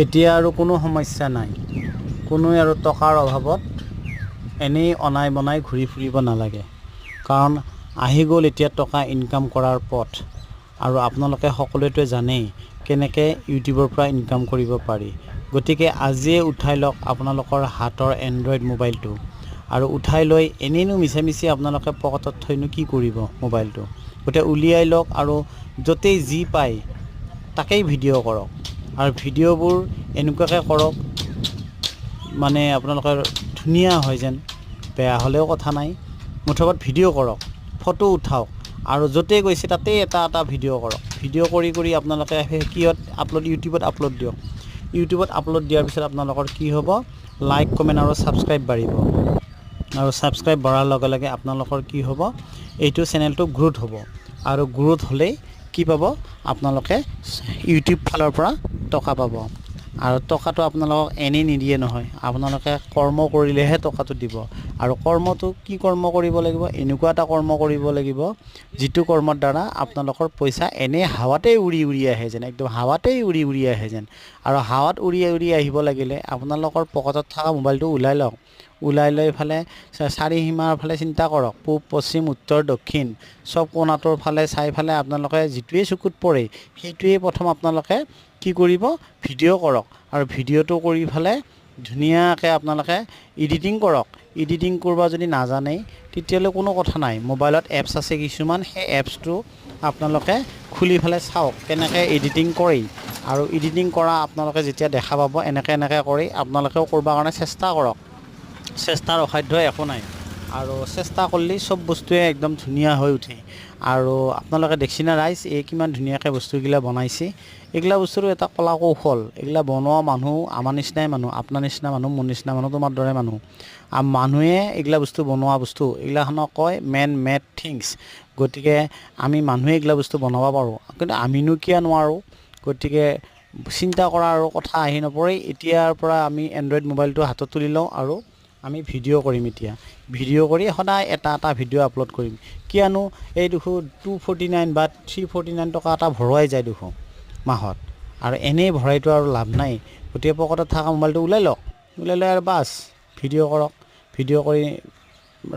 এতিয়া আৰু কোনো সমস্যা নাই। কোনো আৰু টকাৰ অভাৱত এনেই অনাই বনাই ঘূৰি ফুৰিব নালাগে, কাৰণ আহি গ'ল এতিয়া টকা ইনকাম কৰাৰ পথ। আৰু আপোনালোকে সকলোৱে জানেই কেনেকৈ ইউটিউবৰ পৰা ইনকাম কৰিব পাৰি। গতিকে আজিয়ে উঠাই লওক আপোনালোকৰ হাতৰ এণ্ড্ৰইড মোবাইলটো, আৰু উঠাই লৈ এনেইনো মিছা আপোনালোকে পকেটত থৈনো কি কৰিব মোবাইলটো। গতিকে উলিয়াই লওক আৰু য'তেই যি পায় তাকেই ভিডিঅ' কৰক, আৰু ভিডিঅ'বোৰ এনেকুৱাকৈ কৰক মানে আপোনালোকৰ ধুনীয়া হয় যেন, বেয়া হ'লেও কথা নাই, মুঠত ভিডিঅ' কৰক, ফটো উঠাওক, আৰু য'তেই গৈছে তাতেই এটা ভিডিঅ' কৰক। ভিডিঅ' কৰি আপোনালোকে কিহত ইউটিউবত আপলোড দিয়ক। ইউটিউবত আপলোড দিয়াৰ পিছত আপোনালোকৰ কি হ'ব, লাইক কমেণ্ট আৰু ছাবস্ক্ৰাইব বাঢ়িব, আৰু ছাবস্ক্ৰাইব বঢ়াৰ লগে লগে আপোনালোকৰ কি হ'ব, এইটো চেনেলটো গ্ৰোথ হ'ব, আৰু গ্ৰোথ হ'লেই কি পাব, আপোনালোকে ইউটিউব ফালৰ পৰা টকা পাব। আৰু টকাটো আপোনালোকক এনেই নিদিয়ে নহয়, আপোনালোকে কৰ্ম কৰিলেহে টকাটো দিব। আৰু কৰ্মটো কি কৰ্ম কৰিব লাগিব, এনেকুৱা এটা কৰ্ম কৰিব লাগিব যিটো কৰ্মৰ দ্বাৰা আপোনালোকৰ পইচা এনেই হাৱাতেই উৰি আহে যেন, একদম হাৱাতেই উৰি আহে যেন। আৰু হাৱাত উৰি আহিব লাগিলে আপোনালোকৰ পকেটত থকা মোবাইলটো ওলাই লওক, ওলাই লৈ ফালে চাৰিসীমাৰ ফালে চিন্তা কৰক, পূব পশ্চিম উত্তৰ দক্ষিণ চব কোণাটোৰ ফালে চাই ফালে আপোনালোকে যিটোৱেই চকুত পৰে সেইটোৱেই প্ৰথম আপোনালোকে কি কৰিব, ভিডিঅ' কৰক। আৰু ভিডিঅ'টো কৰি ফালে ধুনীয়াকৈ আপোনালোকে এডিটিং কৰক। এডিটিং কৰিব যদি নাজানেই তেতিয়াহ'লে কোনো কথা নাই, মোবাইলত এপছ আছে কিছুমান, সেই এপছটো আপোনালোকে খুলি ফেলাই চাওক কেনেকৈ এডিটিং কৰে। আৰু এডিটিং কৰা আপোনালোকে যেতিয়া দেখা পাব এনেকৈ কৰি আপোনালোকেও কৰিব কাৰণে চেষ্টা কৰক। চেষ্টাৰ অসাধ্য একো নাই, আৰু চেষ্টা কৰিলে চব বস্তুৱে একদম ধুনীয়া হৈ উঠে। আৰু আপোনালোকে দেখছি না ৰাইজ, এই কিমান ধুনীয়াকৈ বস্তুগিলা বনাইছে। এইগিলা বস্তুৰো এটা কলা কৌশল, এইগিলা বনোৱা মানুহ আমাৰ নিচিনাই মানুহ, আপোনাৰ নিচিনা মানুহ, মোৰ নিচিনা মানুহ, তোমাৰ দৰে মানুহ। আৰু মানুহে এইগিলা বস্তু বনোৱা বস্তু, এইগিলাখনক কয় মেন মেড থিংছ। গতিকে আমি মানুহে এইগিলা বস্তু বনাব পাৰোঁ, কিন্তু আমিনো কিয় নোৱাৰোঁ। গতিকে চিন্তা কৰাৰ কথা আহি নপৰে। এতিয়াৰ পৰা আমি এণ্ড্ৰইড মোবাইলটো হাতত তুলি লওঁ আৰু আমি ভিডিঅ' কৰিম। এতিয়া ভিডিঅ' কৰি সদায় এটা ভিডিঅ' আপলোড কৰিম। কিয়নো এই দেখোন 249 বা 349 টকা এটা ভৰোৱাই যায় দেখোন মাহত, আৰু এনেই ভৰাইটো আৰু লাভ নাই। গতিকে পকেটত থকা মোবাইলটো ওলাই লওক, ওলাই লৈ আৰু বাছ ভিডিঅ' কৰক। ভিডিঅ' কৰি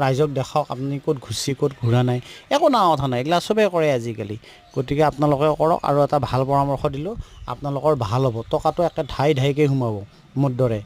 ৰাইজক দেখাওক আপুনি ক'ত ঘূৰিছে ক'ত ঘূৰা নাই, একো ডাঙৰ কথা নাই, এইগিলা চবেই কৰে আজিকালি। গতিকে আপোনালোকে কৰক, আৰু এটা ভাল পৰামৰ্শ দিলোঁ, আপোনালোকৰ ভাল হ'ব, টকাটো একে ধাইকৈ সোমাব মোৰ দৰে।